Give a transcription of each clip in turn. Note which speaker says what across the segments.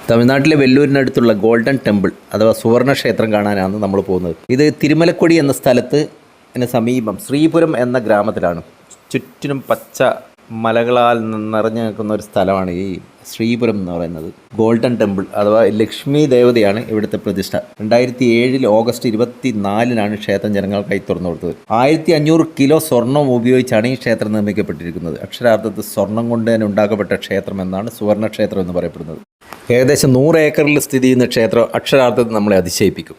Speaker 1: തമിഴ്നാട്ടിലെ വെല്ലൂരിനടുത്തുള്ള golden temple അഥവാ സുവർണ ക്ഷേത്രം കാണാനാണ് നമ്മൾ പോകുന്നത്. ഇത് തിരുമലക്കൊടി എന്ന സ്ഥലത്ത് സമീപം ശ്രീപുരം എന്ന ഗ്രാമത്തിലാണ്. ചുറ്റിനും പച്ച മലകളാൽ നിറഞ്ഞു നിൽക്കുന്ന ഒരു സ്ഥലമാണ് ഈ ശ്രീപുരം എന്ന് പറയുന്നത്. ഗോൾഡൻ ടെമ്പിൾ അഥവാ ലക്ഷ്മി ദേവതയാണ് ഇവിടുത്തെ പ്രതിഷ്ഠ. 2007 ഓഗസ്റ്റ് 24 ക്ഷേത്രം ജനങ്ങൾക്കായി തുറന്നു കൊടുത്തത്. 1500 കിലോ സ്വർണം ഉപയോഗിച്ചാണ് ഈ ക്ഷേത്രം നിർമ്മിക്കപ്പെട്ടിരിക്കുന്നത്. അക്ഷരാർത്ഥത്തിൽ സ്വർണം കൊണ്ട് തന്നെ ഉണ്ടാക്കപ്പെട്ട ക്ഷേത്രം എന്നാണ് സുവർണ ക്ഷേത്രം എന്ന് പറയപ്പെടുന്നത്. ഏകദേശം 100 ഏക്കറിൽ സ്ഥിതി ചെയ്യുന്ന ക്ഷേത്രം അക്ഷരാർത്ഥത്തിൽ നമ്മളെ അതിശയിപ്പിക്കും.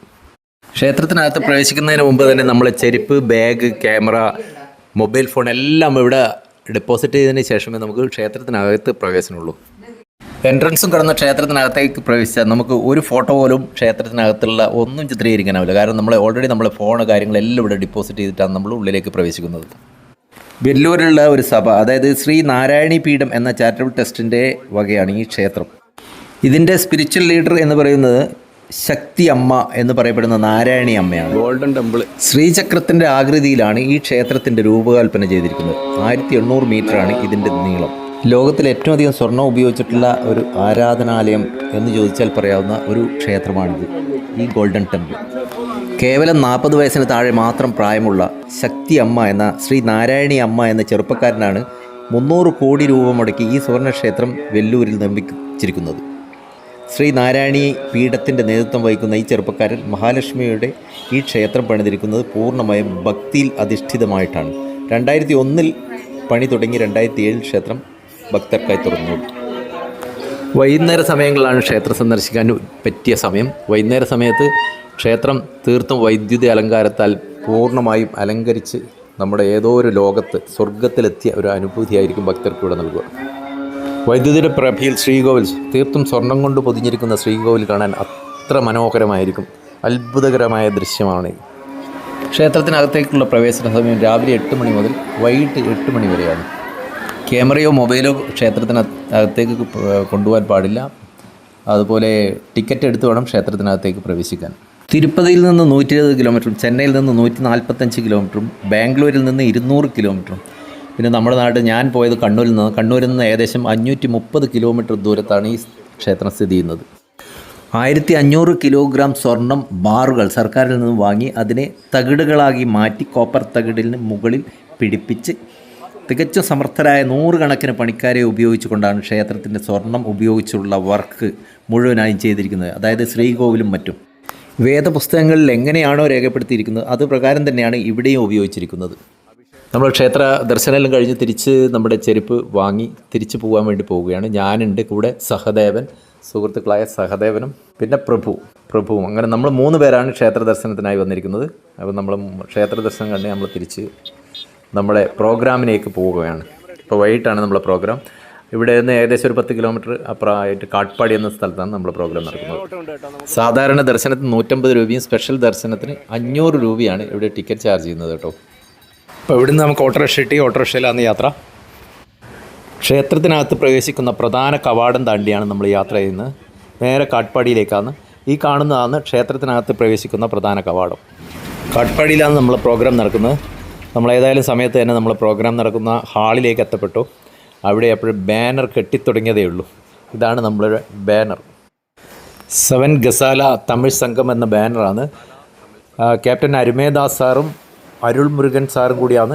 Speaker 1: ക്ഷേത്രത്തിനകത്ത് പ്രവേശിക്കുന്നതിന് മുമ്പ് തന്നെ നമ്മളെ ചെരുപ്പ്, ബാഗ്, ക്യാമറ, മൊബൈൽ ഫോൺ എല്ലാം ഇവിടെ ഡെപ്പോസിറ്റ് ചെയ്തതിന് ശേഷമേ നമുക്ക് ക്ഷേത്രത്തിനകത്ത് പ്രവേശനമുള്ളൂ. എൻട്രൻസും കടന്ന ക്ഷേത്രത്തിനകത്തേക്ക് പ്രവേശിച്ചാൽ നമുക്ക് ഒരു ഫോട്ടോ പോലും ക്ഷേത്രത്തിനകത്തുള്ള ഒന്നും ചിത്രീകരിക്കാനാവില്ല. കാരണം നമ്മളെ ഫോൺ കാര്യങ്ങളെല്ലാം ഇവിടെ ഡെപ്പോസിറ്റ് ചെയ്തിട്ടാണ് നമ്മൾ ഉള്ളിലേക്ക് പ്രവേശിക്കുന്നത്. വെല്ലൂരിലുള്ള ഒരു സഭ, അതായത് ശ്രീ നാരായണീ പീഠം എന്ന ചാരിറ്റബിൾ ട്രസ്റ്റിൻ്റെ വകയാണ് ഈ ക്ഷേത്രം. ഇതിൻ്റെ സ്പിരിച്വൽ ലീഡർ എന്ന് പറയുന്നത് ശക്തി അമ്മ എന്ന് പറയപ്പെടുന്ന നാരായണി അമ്മയാണ്.
Speaker 2: ഗോൾഡൻ ടെമ്പിൾ
Speaker 1: ശ്രീചക്രത്തിൻ്റെ ആകൃതിയിലാണ് ഈ ക്ഷേത്രത്തിൻ്റെ രൂപകൽപ്പന ചെയ്തിരിക്കുന്നത്. 1800 മീറ്ററാണ് ഇതിൻ്റെ നീളം. ലോകത്തിൽ ഏറ്റവും അധികം സ്വർണം ഉപയോഗിച്ചിട്ടുള്ള ഒരു ആരാധനാലയം എന്ന് ചോദിച്ചാൽ പറയാവുന്ന ഒരു ക്ഷേത്രമാണിത്, ഈ ഗോൾഡൻ ടെമ്പിൾ. കേവലം 40 വയസ്സിന് താഴെ മാത്രം പ്രായമുള്ള ശക്തി അമ്മ എന്ന ശ്രീ നാരായണി അമ്മ എന്ന ചെറുപ്പക്കാരനാണ് 300 കോടി രൂപ മുടക്കി ഈ സുവർണക്ഷേത്രം വെല്ലൂരിൽ നിർമ്മിച്ചിരിക്കുന്നത്. ശ്രീ നാരായണി പീഠത്തിൻ്റെ നേതൃത്വം വഹിക്കുന്ന ഈ ചെറുപ്പക്കാരൻ മഹാലക്ഷ്മിയുടെ ഈ ക്ഷേത്രം പണിതിരിക്കുന്നത് പൂർണ്ണമായും ഭക്തിയിൽ അധിഷ്ഠിതമായിട്ടാണ്. 2001 പണി തുടങ്ങി 2007 ക്ഷേത്രം ഭക്തർക്കായി തുറന്നു. വൈകുന്നേര സമയങ്ങളിലാണ് ക്ഷേത്രം സന്ദർശിക്കാൻ പറ്റിയ സമയം. വൈകുന്നേര സമയത്ത് ക്ഷേത്രം തീർത്തും വൈദ്യുതി അലങ്കാരത്താൽ പൂർണ്ണമായും അലങ്കരിച്ച് നമ്മുടെ ഏതോ ഒരു ലോകത്ത് സ്വർഗത്തിലെത്തിയ ഒരു അനുഭൂതിയായിരിക്കും ഭക്തർക്ക് ഇവിടെ നൽകുക. വൈദ്യുതിയുടെ പ്രഭയിൽ ശ്രീകോവിൽ, തീർത്തും സ്വർണം കൊണ്ട് പൊതിഞ്ഞിരിക്കുന്ന ശ്രീകോവിൽ കാണാൻ അത്ര മനോഹരമായിരിക്കും. അത്ഭുതകരമായ ദൃശ്യമാണ്. ക്ഷേത്രത്തിനകത്തേക്കുള്ള പ്രവേശന സമയം രാവിലെ 8 മണി മുതൽ വൈകിട്ട് 8 മണി വരെയാണ്. ക്യാമറയോ മൊബൈലോ ക്ഷേത്രത്തിനകത്തേക്ക് കൊണ്ടുപോകാൻ പാടില്ല. അതുപോലെ ടിക്കറ്റ് എടുത്ത് വേണം ക്ഷേത്രത്തിനകത്തേക്ക് പ്രവേശിക്കാൻ. തിരുപ്പതിയിൽ നിന്ന് 120 കിലോമീറ്ററും ചെന്നൈയിൽ നിന്ന് 145 കിലോമീറ്ററും ബാംഗ്ലൂരിൽ നിന്ന് 200 കിലോമീറ്ററും പിന്നെ നമ്മുടെ നാട് ഞാൻ പോയത് കണ്ണൂരിൽ നിന്ന് ഏകദേശം 530 കിലോമീറ്റർ ദൂരത്താണ് ഈ ക്ഷേത്രം സ്ഥിതി ചെയ്യുന്നത്. 1500 കിലോഗ്രാം സ്വർണം ബാറുകൾ സർക്കാരിൽ നിന്ന് വാങ്ങി അതിനെ തകിടുകളാക്കി മാറ്റി കോപ്പർ തകിടിന് മുകളിൽ പിടിപ്പിച്ച് തികച്ചും സമർത്ഥരായ 100 കണക്കിന് പണിക്കാരെ ഉപയോഗിച്ചുകൊണ്ടാണ് ക്ഷേത്രത്തിൻ്റെ സ്വർണം ഉപയോഗിച്ചുള്ള വർക്ക് മുഴുവനായും ചെയ്തിരിക്കുന്നത്. അതായത് ശ്രീകോവിലും മറ്റും വേദപുസ്തകങ്ങളിൽ എങ്ങനെയാണോ രേഖപ്പെടുത്തിയിരിക്കുന്നത് അത് പ്രകാരം തന്നെയാണ് ഇവിടെയും ഉപയോഗിച്ചിരിക്കുന്നത്. നമ്മൾ ക്ഷേത്ര ദർശനമെല്ലാം കഴിഞ്ഞ് തിരിച്ച് നമ്മുടെ ചെരുപ്പ് വാങ്ങി തിരിച്ചു പോകാൻ വേണ്ടി പോവുകയാണ്. ഞാനുണ്ട് കൂടെ സഹദേവൻ, സുഹൃത്തുക്കളായ സഹദേവനും പിന്നെ പ്രഭുവും. അങ്ങനെ നമ്മൾ 3 പേരാണ് ക്ഷേത്ര ദർശനത്തിനായി വന്നിരിക്കുന്നത്. അപ്പോൾ നമ്മൾ ക്ഷേത്ര ദർശനം കണ്ട് നമ്മൾ തിരിച്ച് നമ്മുടെ പ്രോഗ്രാമിലേക്ക് പോവുകയാണ്. ഇപ്പോൾ വൈകിട്ടാണ് നമ്മളെ പ്രോഗ്രാം. ഇവിടെ നിന്ന് ഏകദേശം ഒരു 10 കിലോമീറ്റർ അപ്പുറമായിട്ട് കാട്ട്പാടി എന്ന സ്ഥലത്താണ് നമ്മൾ പ്രോഗ്രാം നടക്കുന്നത്. സാധാരണ ദർശനത്തിന് 150 രൂപയും സ്പെഷ്യൽ ദർശനത്തിന് 500 രൂപയാണ് ഇവിടെ ടിക്കറ്റ് ചാർജ് ചെയ്യുന്നത് കേട്ടോ. അപ്പോൾ ഇവിടുന്ന് നമുക്ക് ഓട്ടോറിക്ഷയിലാണ് യാത്ര. ക്ഷേത്രത്തിനകത്ത് പ്രവേശിക്കുന്ന പ്രധാന കവാടം താണ്ടിയാണ് നമ്മൾ യാത്ര ചെയ്യുന്നത്. നേരെ കാട്ട്പാടിയിലേക്കാണ്. ഈ കാണുന്നതാണ് ക്ഷേത്രത്തിനകത്ത് പ്രവേശിക്കുന്ന പ്രധാന കവാടം. കാട്ട്പാടിയിലാണ് നമ്മൾ പ്രോഗ്രാം നടക്കുന്നത്. നമ്മൾ ഏതായാലും സമയത്ത് തന്നെ നമ്മൾ പ്രോഗ്രാം നടക്കുന്ന ഹാളിലേക്ക് എത്തപ്പെട്ടു. അവിടെ അപ്പോഴും ബാനർ കെട്ടിത്തുടങ്ങിയതേ ഉള്ളൂ. ഇതാണ് നമ്മളുടെ ബാനർ. 7 ഗസാല തമിഴ് സംഘം എന്ന ബാനറാണ്. ക്യാപ്റ്റൻ അരുമേദാസ് സാറും അരുൾ മുരുകൻ സാറും കൂടിയാണ്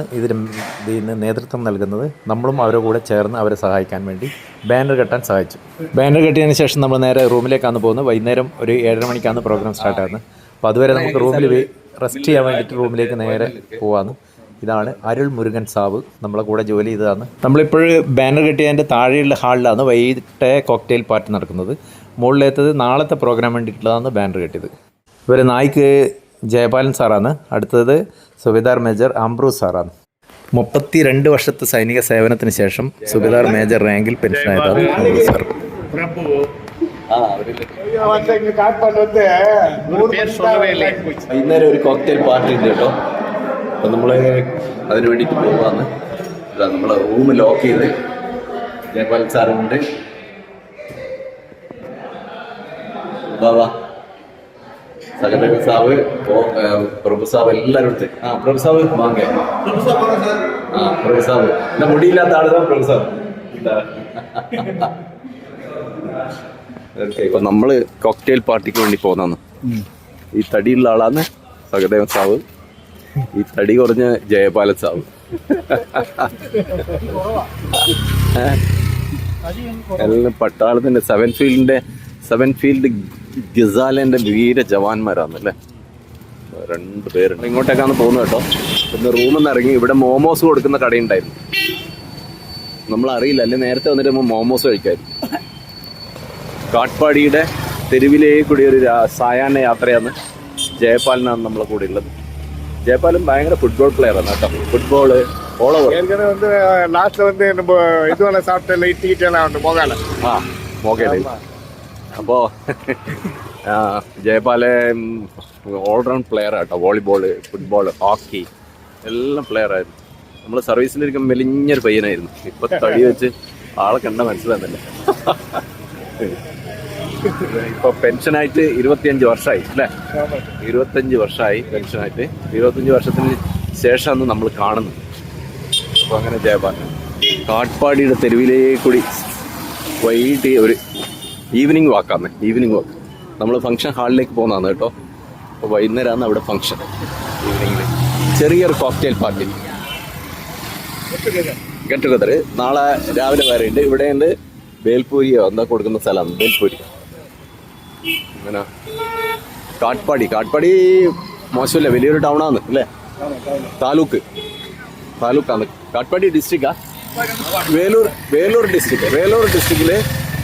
Speaker 1: ഇതിന് നേതൃത്വം നൽകുന്നത്. നമ്മളും അവരുടെ കൂടെ ചേർന്ന് അവരെ സഹായിക്കാൻ വേണ്ടി ബാനർ കെട്ടാൻ സഹായിച്ചു. ബാനർ കെട്ടിയതിന് ശേഷം നമ്മൾ നേരെ റൂമിലേക്കാണ് പോകുന്നത്. വൈകുന്നേരം ഒരു 7:30 മണിക്കാണ് പ്രോഗ്രാം സ്റ്റാർട്ടാകുന്നത്. അപ്പോൾ അതുവരെ നമുക്ക് റൂമിൽ റെസ്റ്റ് ചെയ്യാൻ വേണ്ടിയിട്ട് റൂമിലേക്ക് നേരെ പോകാമെന്ന്. ഇതാണ് അരുൾ മുരുകൻ സാബ്, നമ്മളെ കൂടെ ജോലി ചെയ്തതാണ്. നമ്മളിപ്പോൾ ബാനർ കെട്ടിയതിൻ്റെ താഴെയുള്ള ഹാളിലാണ് വൈകിട്ട് കോക്ടെയിൽ പാർട്ടി നടക്കുന്നത്. മുകളിലേത്തത് നാളത്തെ പ്രോഗ്രാം വേണ്ടിയിട്ടുള്ളതാണ് ബാനർ കെട്ടിയത്. ഇവർ നായിക്ക് ജയപാലൻ സാറാണ്. അടുത്തത് സുബേദാർ മേജർ അംബ്രൂസ് സാറാണ്. 32 വർഷത്തെ സൈനിക സേവനത്തിന് ശേഷം സുബേദാർ മേജർ റാങ്കിൽ പെൻഷനായതാണ് അംബ്രൂസ് സാർ. വൈകുന്നേരം ഒരു കോക്ടെയിൽ പാർട്ടി ഉണ്ട് കേട്ടോ. അപ്പം നമ്മൾ അതിന് വേണ്ടിയിട്ട് പോകാമെന്ന്. നമ്മൾ റൂം ലോക്ക് ചെയ്ത് ജയപാലൻ സാറുണ്ട്. വാ സഹദേവ സാബ്, പ്രഭു സാബ് എല്ലാവരും എടുത്ത്. പ്രഭു സാബ് വാങ്ങ. പ്രഭു സാബ് മുടിയില്ലാത്ത ആളുകൾ പ്രഭു സാബ്.
Speaker 2: ഇപ്പൊ നമ്മള് കോക്ടെയിൽ പാർട്ടിക്ക് വേണ്ടി പോന്നാന്ന്. ഈ തടിയുള്ള ആളാണ് സഹദേവൻ സാവ്, ഈ തടി കുറഞ്ഞ ജയപാലൻ സാവ്. എല്ലാം പട്ടാളത്തിന്റെ സെവൻ ഫീൽഡ് ഗസാലിന്റെ വീര ജവാന്മാരാന്നല്ലേ. 2 പേരുണ്ട്. ഇങ്ങോട്ടേക്കാണ് പോകുന്നത് കേട്ടോ. പിന്നെ റൂമിൽ നിന്ന് ഇറങ്ങി ഇവിടെ മോമോസ് കൊടുക്കുന്ന കടയുണ്ടായിരുന്നു. നമ്മളറിയില്ല, അല്ലെ നേരത്തെ വന്നിട്ട് നമ്മൾ മോമോസ് കഴിക്കായിരുന്നു. കാട്ട്പാടിയുടെ തെരുവിലേക്ക് കൂടി ഒരു സായാഹ്ന യാത്രയാണ്. ജയപാലനാണ് നമ്മളെ കൂടെ ഉള്ളത്. ജയപാലൻ ഭയങ്കര ഫുട്ബോൾ പ്ലെയർ ആണ് കേട്ടോ. Football all over. അപ്പോ ജയപാലൻ ഓൾറൗണ്ട് പ്ലെയർ ആട്ടോ. വോളിബോള്, ഫുട്ബോൾ, ഹോക്കി എല്ലാം പ്ലെയർ ആയിരുന്നു. നമ്മൾ സർവീസിലിരിക്കുമ്പോൾ മെലിഞ്ഞൊരു പയ്യനായിരുന്നു. ഇപ്പൊ തടി വെച്ച് ആളെ കണ്ട മനസ്സിലാകുന്നില്ല. ഇപ്പൊ പെൻഷനായിട്ട് 25 വർഷമായി അല്ലേ? 25 വർഷമായി പെൻഷനായിട്ട്. 25 വർഷത്തിന് ശേഷമാണ് നമ്മൾ കാണുന്നത്. അപ്പൊ അങ്ങനെ ജയപാലൻ കാട്ട്പാടിയുടെ തെരുവിലേക്ക് കൂടി വൈകിട്ട് ഒരു ഈവനിങ് വാക്കാന്ന്. ഈവനിങ് വാക്ക് നമ്മൾ ഫംഗ്ഷൻ ഹാളിലേക്ക് പോകുന്നതാണ് കേട്ടോ. അപ്പോൾ വൈകുന്നേരമാണ് അവിടെ ഫംഗ്ഷൻ. ഈവനിങ്ങിൽ ചെറിയൊരു കോക്ടെയിൽ പാർട്ടി, ഗെറ്റ് ടുഗദർ. നാളെ രാവിലെ വരെ ഉണ്ട്. ഇവിടെ ഉണ്ട് ബേൽപൂരിയോ എന്താ കൊടുക്കുന്ന സ്ഥലമാണ് ബേൽപൂരി. അങ്ങനെ കാട്ട്പാടി മോശമില്ല, വലിയൊരു ടൗണാണ് അല്ലേ? താലൂക്കാണ് കാട്ട്പാടി. ഡിസ്ട്രിക്റ്റാ വേലൂർ ഡിസ്ട്രിക്റ്റില്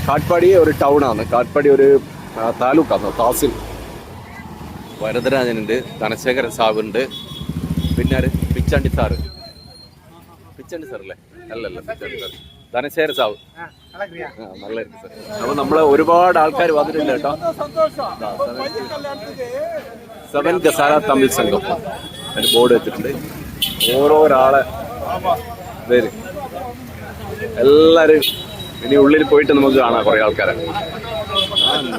Speaker 2: കാട്ട്പാടി ഒരു ടൗണാണ്. കാട്ട്പാടി ഒരു താലൂക്കാണ്, തഹസിൽ. വരദരാജനുണ്ട്, ധനശേഖരൻ സാറുണ്ട്, പിന്നെ പിച്ചാണ്ടി സാറല്ലേ? അല്ലല്ല, പിച്ചാണ്ടി സാർ, ധനശേഖരൻ സാവ്. നല്ലായിരിക്കും സാർ. അപ്പൊ നമ്മളെ ഒരുപാട് ആൾക്കാർ വന്നിട്ടില്ല കേട്ടോ. 7 ഗസാല തമിഴ് സംഘം അതിന് ബോർഡ് വെച്ചിട്ടുണ്ട്. ഓരോരാളെ പേര് എല്ലാരും ഇനി ഉള്ളിൽ പോയിട്ട് നമുക്ക് കാണാം കുറെ ആൾക്കാരെ.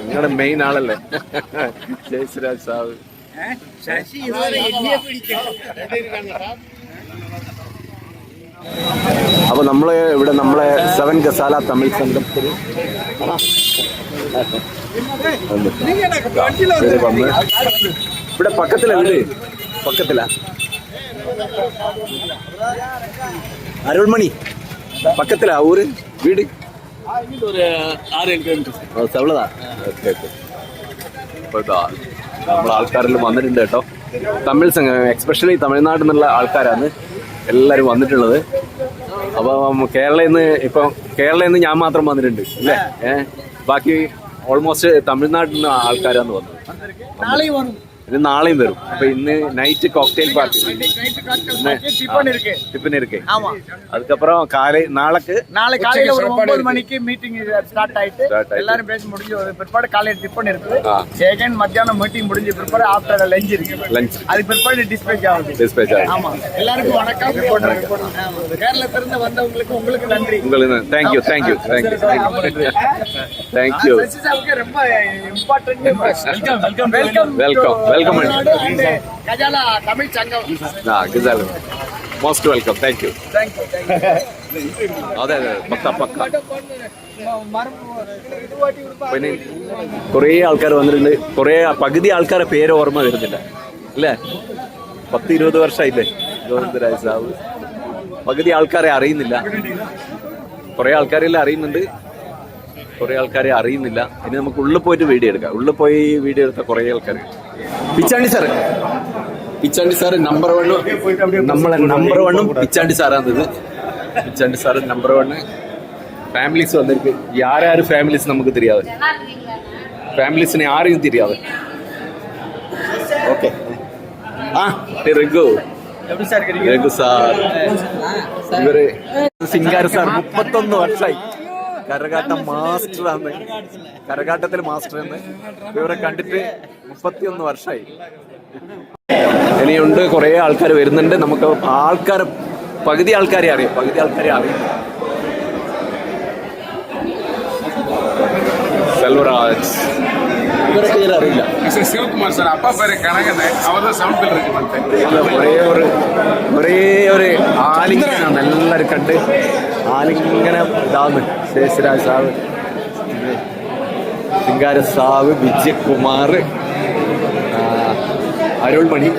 Speaker 2: നിങ്ങളുടെ മെയിൻ ആളല്ലേ ജയശ്രാജ് സാവ്. അപ്പൊ നമ്മള് ഇവിടെ നമ്മളെ 7 ഗസാല തമിഴ് സംഘത്തിൽ വന്ന് ഇവിടെ പക്കത്തിലാ അരുൾമണി പക്കത്തിലാ ഊര് വീട്. അவ்வளோதான். നമ്മളെ ആൾക്കാരെല്ലാം വന്നിട്ടുണ്ട് കേട്ടോ. തമിഴ് സംഘം, എക്സ്പെഷ്യലി തമിഴ്നാട്ടിൽ നിന്നുള്ള ആൾക്കാരാണ് എല്ലാവരും വന്നിട്ടുള്ളത്. അപ്പം കേരളയിൽ നിന്ന് ഞാൻ മാത്രം വന്നിട്ടുണ്ട് അല്ലേ? ബാക്കി ഓൾമോസ്റ്റ് തമിഴ്നാട്ടിൽ നിന്ന് ആൾക്കാരാന്ന് വന്നത്. ഇത് നാളെയും വരും. അപ്പൊ ഇന്ന് നൈറ്റ് കോക്ടെയിൽ പാർട്ടി டிஃபன் இருக்கு. அதுக்கப்புறம் நாளை காலையில ஒரு 9 மணிக்கு மீட்டிங் ஸ்டார்ட் ஆயிட்டு எல்லாரும் பேசி முடிஞ்சு பிற்பாடு காலையில டிஃபன் இருக்கு. செகண்ட் மத்தியானம் மீட்டிங் முடிஞ்சு பிற்பாடு ஆஃப்டர் லஞ்ச் இருக்கு. அது பிற்பாடு டிஸ்பேச் ஆகுது. ஆமா, எல்லாருக்கும் வணக்கம். கேரளத்திலிருந்து வந்தவங்களுக்கு உங்களுக்கு நன்றி. உங்களுக்கு தேங்க்யூ. ரொம்ப இம்பார்ட்டன்ட். വെൽക്കം ഗജാല തമിഴ് സംഘം. Most welcome. Thank you. അതെ പക്ക. പിന്നെ കുറേ ആൾക്കാർ വന്നിട്ടുണ്ട്. പകുതി ആൾക്കാരെ പേര് ഓർമ്മ വരുന്നില്ല അല്ലേ? 10-20 വർഷമായില്ലേ ഗോവിന്ദരാജ് സാബ്. പകുതി ആൾക്കാരെ അറിയുന്നില്ല. കുറേ ആൾക്കാരെല്ലാം അറിയുന്നുണ്ട്, കുറേ ആൾക്കാരെ അറിയുന്നില്ല. ഇനി നമുക്ക് ഉള്ളിൽ പോയിട്ട് വീഡിയോ എടുക്കാം. ഉള്ളിൽ പോയി വീഡിയോ എടുത്ത കുറേ ആൾക്കാർ. Pichandi sir number 1. നമ്മളെ നമ്പർ 1 പിച്ചാണ്ടി സാറാണിത്. Pichandi sir number 1. ഫാമിലീസ് വന്നിരിക്കും. யார் ഫാമിലീസ് നമുക്ക് தெரியாது. ഫാമിലീസിനെ ആരെയും தெரியாது. ഓക്കെ. രഘു സാർ, ഇവര് സിംഗാര സാർ 31 വർഷമായി കരകാട്ടത്തിൽ മാസ്റ്റർ എന്ന് ഇവരെ കണ്ടിട്ട് 31 വർഷമായി. ഇനിയുണ്ട്, കുറേ ആൾക്കാർ വരുന്നുണ്ട്. നമുക്ക് പകുതി ആൾക്കാരെ അറിയാം. സെൽവരാജ്, ഇവരെ പേര് അറിയില്ല. ശിവകുമാർ സാർ അപ്പ പേര് കണകനെ അവരുടെ സൗണ്ടിൽ ഒരേ ഒരു ആലിംഗനാണ്. എല്ലാവരും കണ്ട് ആലിംഗനം ഇതാന്ന്. ശേഷരാജ് സാറ് സിംഗാര സാവ്, വിജയകുമാർ, അരുൾമണി,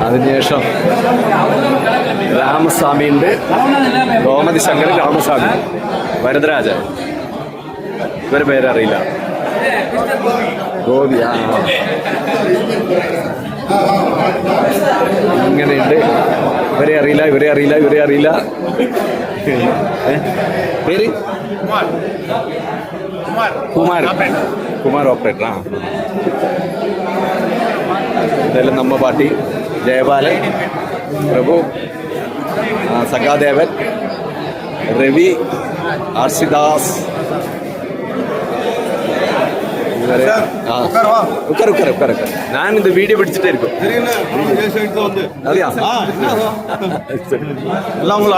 Speaker 2: അതിനുശേഷം രാമസ്വാമി ഉണ്ട്, ഗോമതി ശങ്കർ, രാമസ്വാമി, വരദരാജ, ഇവരെ പേരറിയില്ല, ഗോപി. ഇങ്ങനെയുണ്ട്. ഇവരെ അറിയില്ല, ഇവരെ അറിയില്ല, ഇവരെ അറിയില്ല. പേര് കുമാർ ഓപ്പറേറ്റർ. ഇതെല്ലാം നമ്മ പാർട്ടി. ജയപാലൻ, പ്രഭു, സഖാദേവൻ, രവി, ആർസിദാസ്, ഞാൻ ഇത് വീഡിയോ പിടിച്ചിട്ടായിരിക്കും.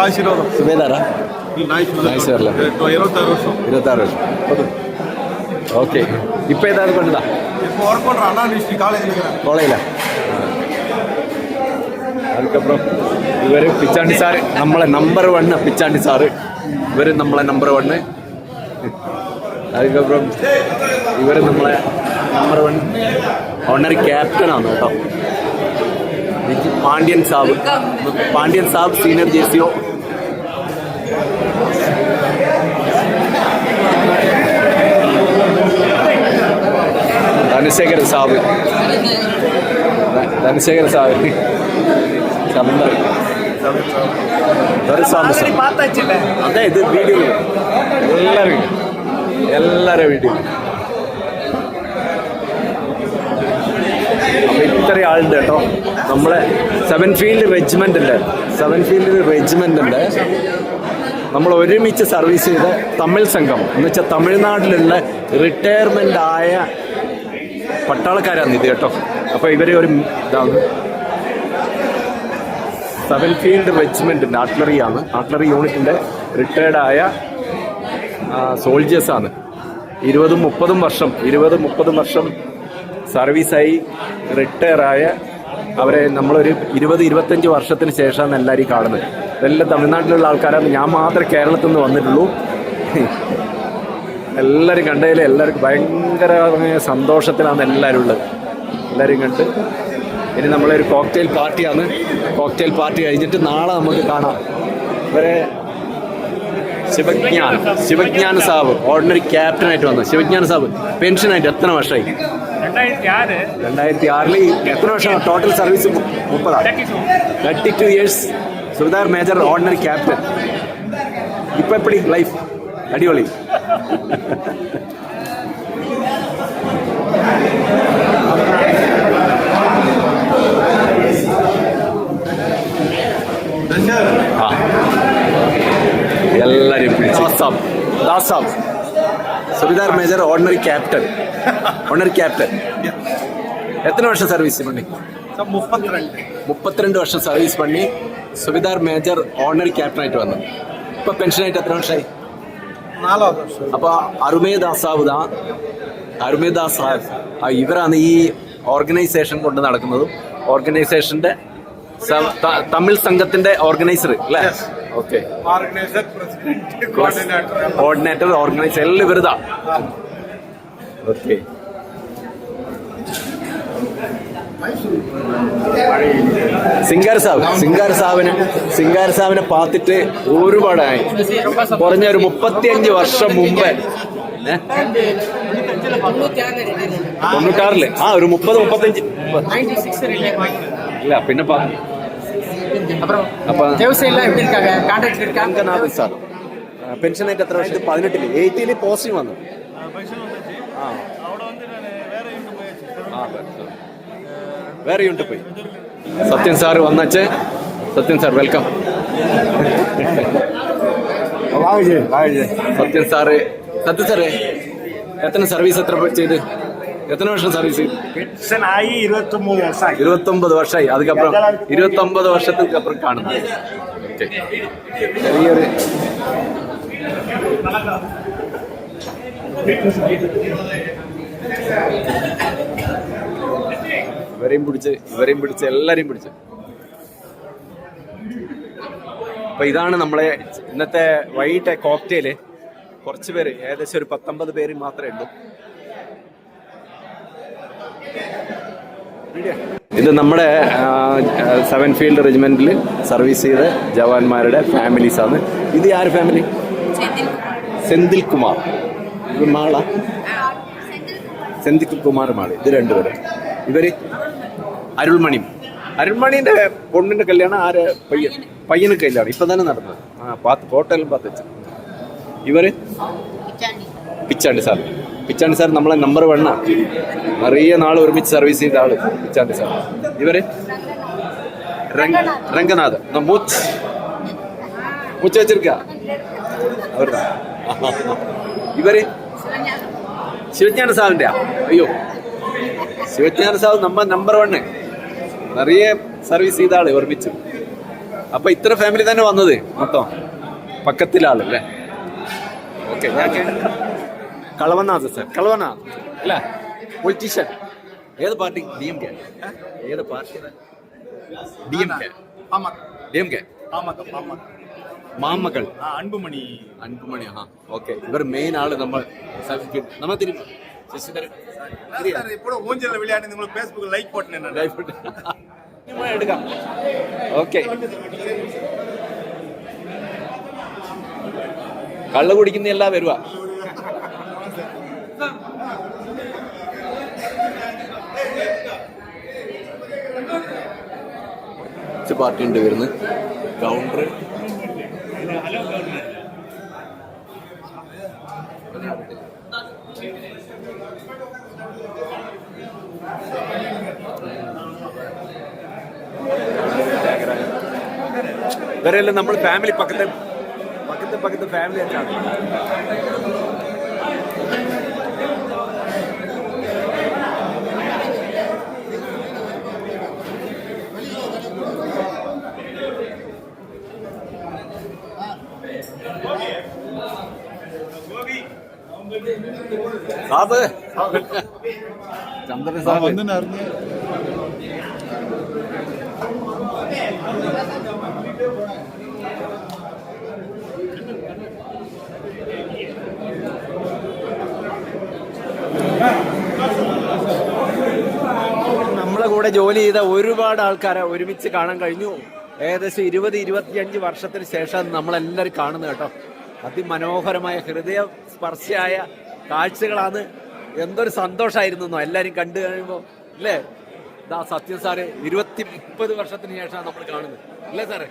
Speaker 3: ആശീർവാദം.
Speaker 2: സുബേദാറാ? 26 വർഷം. ഓക്കെ. ഇപ്പൊ ഏതാണ് കൊണ്ടതാ? കോളേജിലാ? அதுக்கப்புறம் ഇവര് പിച്ചാണ്ടി സാറ്, നമ്മളെ നമ്പർ 1 പിച്ചാണ്ടി സാറ്, ഇവര് നമ്മളെ നമ്പർ 1. அதுக்கப்புறம் ഇവര് നമ്മളെ നമ്പർ 1 ഓണറി ക്യാപ്റ്റനാണ് കേട്ടോ. പാണ്ഡ്യൻ സാബ് സീനിയർ ജേസിയോ. ധനശേഖര സാബ് അതെ, ഇത് വീഡിയോ എല്ലാവരും വീഡിയോ. അപ്പൊ ഇത്രയും ആളുണ്ട് കേട്ടോ. നമ്മളെ 7 ഫീൽഡ് റെജിമെന്റ് ഉണ്ട്. നമ്മൾ ഒരുമിച്ച് സർവീസ് ചെയ്ത തമിഴ് സംഘം എന്ന് വെച്ചാൽ തമിഴ്നാട്ടിലുള്ള റിട്ടയർമെന്റ് ആയ പട്ടാളക്കാരാണ് ഇത് കേട്ടോ. അപ്പൊ ഇവരെ ഒരു ഇതാണ് 7 ഫീൽഡ് റെജിമെന്റിന്റെ ആർട്ടിലറി യൂണിറ്റിന്റെ റിട്ടയർഡായ സോൾജേഴ്സാണ്. 20-30 വർഷം സർവീസായി റിട്ടയറായ അവരെ നമ്മളൊരു 20-25 വർഷത്തിന് ശേഷമാണ് എല്ലാവരും കാണുന്നത്. ഇതെല്ലാം തമിഴ്നാട്ടിലുള്ള ആൾക്കാരാണ്. ഞാൻ മാത്രമേ കേരളത്തിൽ നിന്ന് വന്നിട്ടുള്ളൂ. എല്ലാവരും കണ്ടതിൽ എല്ലാവർക്കും ഭയങ്കരമായ സന്തോഷത്തിലാണ് എല്ലാവരും ഉള്ളത്. എല്ലാവരും കണ്ട് ഇനി നമ്മളൊരു കോക്ടെയിൽ പാർട്ടിയാണ്. കോക്ടെയിൽ പാർട്ടി കഴിഞ്ഞിട്ട് നാളെ നമുക്ക് കാണാം. ഇവരെ ശിവജ്ഞാൻ സാബ് ഓർഡിനറി ക്യാപ്റ്റനായിട്ട് വന്നു. ശിവജ്ഞാൻ സാബ് പെൻഷനായിട്ട് എത്ര വർഷമായി? 2006 എത്ര വർഷം total service? 32 years. Subedar major ordinary captain. ഇപ്പൊ എപ്പടി ലൈഫ്? അടിപൊളി. എല്ലാരും ദാസാബ് സുബേദാർ മേജർ ഓർഡിനറി ക്യാപ്റ്റൻ. എത്ര വർഷം സർവീസ് പണി? 32 വർഷം സർവീസ് പണി സുബേദാർ മേജർ ഓർഡിനറി ക്യാപ്റ്റനായിട്ട് വന്നു. ഇപ്പൊ പെൻഷനായിട്ട് എത്ര വർഷമായി?
Speaker 3: 4 വർഷം.
Speaker 2: അപ്പൊ അരുമേദാസ് സാബ് ഇവരാണ് ഈ ഓർഗനൈസേഷൻ കൊണ്ട് നടക്കുന്നതും. ഓർഗനൈസേഷന്റെ തമിഴ് സംഘത്തിന്റെ ഓർഗനൈസർ അല്ലേ? ഓക്കെ. കോർഡിനേറ്റർ, ഓർഗനൈസർ എല്ലാം ഇവരുതാ. ഓക്കെ. സിംഗാർ സാബിനെ പാത്തിട്ട് ഒരുപാടായി. കുറഞ്ഞ ഒരു 35 വർഷം മുമ്പേ 96 ഒരു 30-35 ഇല്ല. പിന്നെ സാർ പെൻഷനായിട്ട് എത്ര വർഷം? 18 18 പോസ്റ്റിംഗ് വന്നു. വേറെ യൂണിറ്റ് പോയി. സത്യൻ സാർ വന്നേ. Sathyan sir welcome. Sathyan sir എത്ര സർവീസ് ചെയ്ത്? എത്ര വർഷം സർവീസ്? 29 വർഷമായി. അതുക്കപ്പുറം 29 വർഷത്തിന് അപ്പുറം കാണുന്നു. ചെറിയൊരു ഇവരെയും പിടിച്ച് എല്ലാരെയും പിടിച്ച് അപ്പൊ ഇതാണ് നമ്മളെ ഇന്നത്തെ വൈകിട്ടെ കോക്ടെയില്. കുറച്ച് പേര്, ഏകദേശം ഒരു 19 പേര് മാത്രമേ ഉള്ളൂ. ഇത് നമ്മുടെ 7 ഫീൽഡ് റെജിമെന്റിൽ സർവീസ് ചെയ്ത ജവാന്മാരുടെ ഫാമിലീസ് ആണ്. ഇത് ആര് ഫാമിലി? സെന്തിൽ കുമാർ മാള, സെന്തിൽ കുമാർ മാള്. ഇത് രണ്ടുപേര്. ഇവര് അരുൾമണിന്റെ പൊണ്ണിന്റെ കല്യാണം ആര്? പയ്യന് കല്യാണം ഇപ്പൊ തന്നെ നടന്നത്. ഫോട്ടോയിലും പാത്ത് വെച്ചു. ഇവര് പിച്ചാണ്ടി സാർ നമ്മളെ നമ്പർ 1 നിറയെ നാൾ ഒരുമിച്ച് സർവീസ് ചെയ്ത ആള് പിച്ചാണ്ടി സാർ. ഇവര് രംഗനാഥ് മൂച്ച് വെച്ചിരിക്ക അവർ. ഇവര് ശിവജ്ഞാന സാറിന്റെ അയ്യോ ശിവജ്ഞാന സാർ നമ്പർ 1 നിറയെ സർവീസ് ചെയ്ത ആള് ഒരുമിച്ച്. അപ്പൊ ഇത്ര ഫാമിലി തന്നെ വന്നത് മൊത്തം പക്കത്തിലാളല്ലേ? ഓക്കെ. ഞാൻ കളവനാഥ് സാർ, കളവനാഥ് അല്ല പൊളിറ്റീഷ്യൻ. ഏത് പാർട്ടി? DMK. ഏത് പാർട്ടി? DMK. മാമക്കൾ
Speaker 3: അൻപുമണി.
Speaker 2: ഓക്കെ. ഇവർ മെയിൻ ആള്. നമ്മൾ തിരിഞ്ഞു
Speaker 3: ഇപ്പോൾ ഊഞ്ചൽ വിളിയാണ്ട് നിങ്ങൾ ഫേസ്ബുക്ക് ലൈക്ക് പോട്ടെ
Speaker 2: എടുക്കാം. ഓക്കെ. കള്ള് കുടിക്കുന്ന എല്ലാം വരുവാ. പാർട്ടി ഉണ്ട് വരുന്നത്. കൗണ്ടർ ഇവരെല്ലാം നമ്മൾ ഫാമിലി പക്കത്തെ ഫാമിലി ആയിട്ടാണ്. സാബ് ചന്ദ്രൻ സാബ് നമ്മളെ കൂടെ ജോലി ചെയ്ത ഒരുപാട് ആൾക്കാരെ ഒരുമിച്ച് കാണാൻ കഴിഞ്ഞു. ഏകദേശം 20-25 വർഷത്തിന് ശേഷം നമ്മളെല്ലാവരും കാണുന്നത് കേട്ടോ. അതിമനോഹരമായ ഹൃദയ സ്പർശിയായ കാഴ്ചകളാണ്. എന്തൊരു സന്തോഷമായിരുന്നു എല്ലാരും കണ്ടു കഴിയുമ്പോ അല്ലേ? ഇതാ സത്യം സാറ് 20-30 വർഷത്തിന് ശേഷമാണ് നമ്മൾ കാണുന്നത് അല്ലേ സാറേ?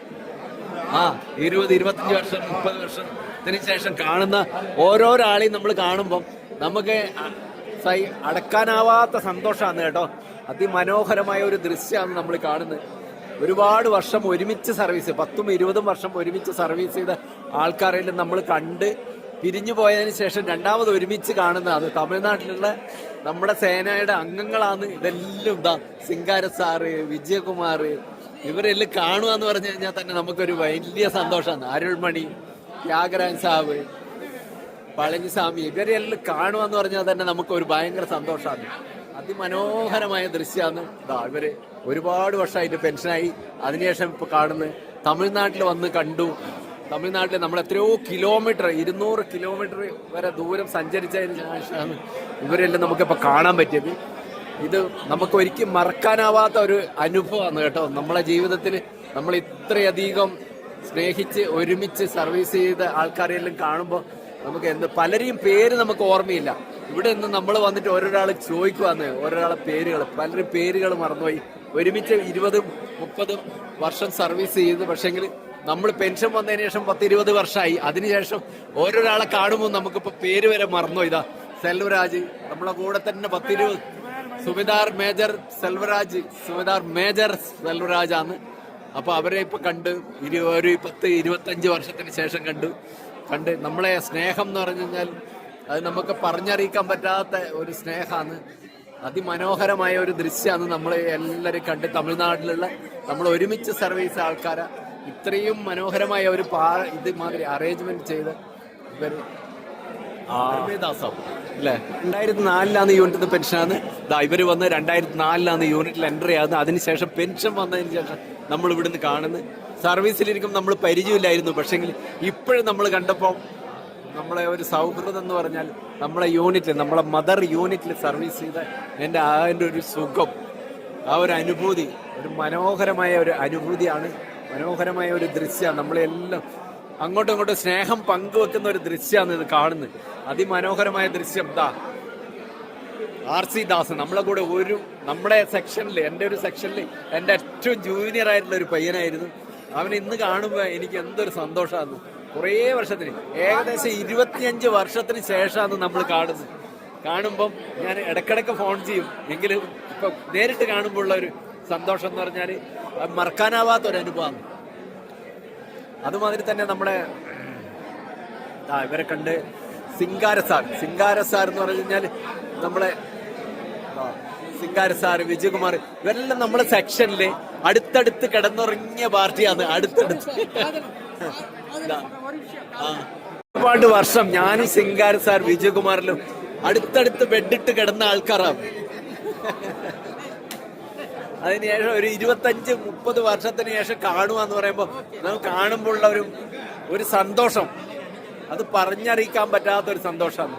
Speaker 2: 20-25 വർഷം 30 വർഷത്തിന് ശേഷം കാണുന്ന ഓരോരാളെയും നമ്മൾ കാണുമ്പം നമുക്ക് അടക്കാനാവാത്ത സന്തോഷമാണ് കേട്ടോ. അതിമനോഹരമായ ഒരു ദൃശ്യമാണ് നമ്മൾ കാണുന്നത്. ഒരുപാട് വർഷം ഒരുമിച്ച് സർവീസ്, 10-20 വർഷം ഒരുമിച്ച് സർവീസ് ചെയ്ത ആൾക്കാരെല്ലാം നമ്മൾ കണ്ട് പിരിഞ്ഞു പോയതിനു ശേഷം രണ്ടാമത് ഒരുമിച്ച് കാണുന്നതാണ്. തമിഴ്നാട്ടിലുള്ള നമ്മുടെ സേനയുടെ അംഗങ്ങളാണ് ഇതെല്ലാം. സിംഗാര സാറ്, വിജയകുമാർ, ഇവരെല്ലാം കാണുക എന്ന് പറഞ്ഞു കഴിഞ്ഞാൽ തന്നെ നമുക്കൊരു വലിയ സന്തോഷമാണ്. അരുൾമണി, ത്യാഗരാജൻ സാബ്, പളനിസ്വാമി, ഇവരെല്ലാം കാണുക എന്ന് പറഞ്ഞാൽ തന്നെ നമുക്കൊരു ഭയങ്കര സന്തോഷമാണ്. അതിമനോഹരമായ ദൃശ്യമാണ്. ഇവര് ഒരുപാട് വർഷമായിട്ട് പെൻഷനായി. അതിനുശേഷം ഇപ്പൊ കാണുന്നത് തമിഴ്നാട്ടിൽ വന്ന് കണ്ടു. തമിഴ്നാട്ടിൽ നമ്മൾ എത്രയോ കിലോമീറ്റർ, 200 കിലോമീറ്റർ വരെ ദൂരം സഞ്ചരിച്ചതിന് ശേഷമാണ് ഇവരെല്ലാം നമുക്കിപ്പോൾ കാണാൻ പറ്റിയത്. ഇത് നമുക്ക് ഒരിക്കലും മറക്കാനാവാത്ത ഒരു അനുഭവമാണ് കേട്ടോ. നമ്മളെ ജീവിതത്തിൽ നമ്മൾ ഇത്രയധികം സ്നേഹിച്ച് ഒരുമിച്ച് സർവീസ് ചെയ്ത ആൾക്കാരെല്ലാം കാണുമ്പോൾ നമുക്ക് പലരെയും പേര് നമുക്ക് ഓർമ്മയില്ല. ഇവിടെ നിന്ന് നമ്മൾ വന്നിട്ട് ഓരോരാൾ ചോദിക്കുവാന്ന് ഓരോരാളെ പേരുകൾ, പലരും പേരുകൾ മറന്നുപോയി. ഒരുമിച്ച് 20-30 വർഷം സർവീസ് ചെയ്ത്, പക്ഷെങ്കിൽ നമ്മൾ പെൻഷൻ വന്നതിന് ശേഷം 10-20 വർഷമായി. അതിനുശേഷം ഓരോരാളെ കാണുമ്പോൾ നമുക്കിപ്പോൾ പേര് വരെ മറന്നു. ഇതാ സെൽവരാജ് നമ്മളെ കൂടെ തന്നെ 10-20, സുബേദാർ മേജർ സെൽവരാജ് ആണ്. അപ്പൊ അവരെ ഇപ്പൊ കണ്ട് ഒരു 10-25 വർഷത്തിന് ശേഷം കണ്ട് നമ്മളെ സ്നേഹം എന്ന് പറഞ്ഞു കഴിഞ്ഞാൽ അത് നമുക്ക് പറഞ്ഞറിയിക്കാൻ പറ്റാത്ത ഒരു സ്നേഹമാണ്. അതിമനോഹരമായ ഒരു ദൃശ്യമാണ് നമ്മൾ എല്ലാവരും കണ്ട്. തമിഴ്നാട്ടിലുള്ള നമ്മൾ ഒരുമിച്ച് സർവീസ് ആൾക്കാരെ ഇത്രയും മനോഹരമായ ഒരു ഇതുമാതിരി അറേഞ്ച്മെന്റ് ചെയ്ത് ഇവര് അല്ലേ 2004 യൂണിറ്റ് പെൻഷനാണ്. ഇവര് വന്ന് 2004 യൂണിറ്റിൽ എൻട്രി ആകുന്നത്. അതിനുശേഷം പെൻഷൻ വന്നതിന് ശേഷം നമ്മൾ ഇവിടുന്ന് കാണുന്നത് സർവീസിലിരിക്കും നമ്മൾ പരിചയമില്ലായിരുന്നു. പക്ഷെങ്കിൽ ഇപ്പോഴും നമ്മൾ കണ്ടപ്പോൾ നമ്മളെ ഒരു സൗഹൃദം എന്ന് പറഞ്ഞാൽ നമ്മളെ യൂണിറ്റിൽ, നമ്മളെ മദർ യൂണിറ്റിൽ സർവീസ് ചെയ്ത അതിൻ്റെ ഒരു സുഖം, ആ ഒരു അനുഭൂതി, ഒരു മനോഹരമായ ഒരു അനുഭൂതിയാണ്, മനോഹരമായ ഒരു ദൃശ്യമാണ്. നമ്മളെല്ലാം അങ്ങോട്ടും ഇങ്ങോട്ടും സ്നേഹം പങ്കുവെക്കുന്ന ഒരു ദൃശ്യമാണ് ഇത് കാണുന്നത്. അതിമനോഹരമായ ദൃശ്യം. RC ദാസ് നമ്മളെ കൂടെ നമ്മുടെ സെക്ഷനിൽ, എൻ്റെ ഒരു സെക്ഷനിൽ എൻ്റെ ഏറ്റവും ജൂനിയർ ആയിട്ടുള്ള ഒരു പയ്യനായിരുന്നു. അവനെ ഇന്ന് കാണുമ്പോൾ എനിക്ക് എന്തൊരു സന്തോഷമാണ്. കുറേ വർഷത്തിന്, ഏകദേശം 25 വർഷത്തിന് ശേഷമാണ് നമ്മൾ കാണുമ്പം ഞാൻ ഇടയ്ക്കിടയ്ക്ക് ഫോൺ ചെയ്യും. എങ്കിലും ഇപ്പം നേരിട്ട് കാണുമ്പോൾ ഉള്ള ഒരു സന്തോഷം എന്ന് പറഞ്ഞാൽ മറക്കാനാവാത്തൊരു അനുഭവമാണ്. അതുമാതിരി തന്നെ നമ്മുടെ ഇവരെ കണ്ട് സിംഗാര സാർ എന്ന് പറഞ്ഞു കഴിഞ്ഞാൽ നമ്മളെ സിംഗാര സാർ, വിജയകുമാർ, ഇവരെല്ലാം നമ്മളെ സെക്ഷനിൽ അടുത്തടുത്ത് കിടന്നുറങ്ങിയ പാർട്ടിയാണ്. ഒരുപാട് വർഷം ഞാനും സിംഗാര സാർ, വിജയകുമാറിലും അടുത്തടുത്ത് ബെഡിട്ട് കിടന്ന ആൾക്കാരാണ്. അതിനുശേഷം ഒരു 25-30 വർഷത്തിന് ശേഷം കാണുക എന്ന് പറയുമ്പോൾ നമുക്ക് കാണുമ്പോൾ ഉള്ള ഒരു സന്തോഷം, അത് പറഞ്ഞറിയിക്കാൻ പറ്റാത്തൊരു സന്തോഷമാണ്.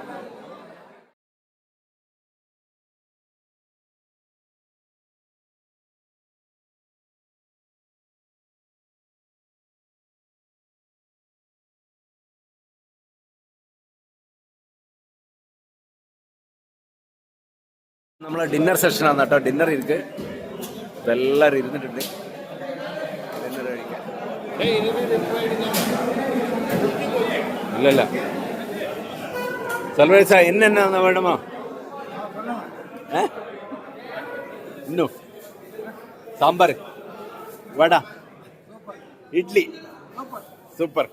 Speaker 2: നമ്മളെ ഡിന്നർ സെഷനാണ് കേട്ടോ. ഡിന്നർ ഇരിക്ക്, എല്ലാവരും ഇരുന്നിട്ടുണ്ട് ഡിന്നർ കഴിക്കാൻ. ഇല്ലല്ല സൽവേഴ്സ എന്നാ വേണമോ? ഇന്നു സാമ്പാർ, വട, ഇഡ്ലി, സൂപ്പർ.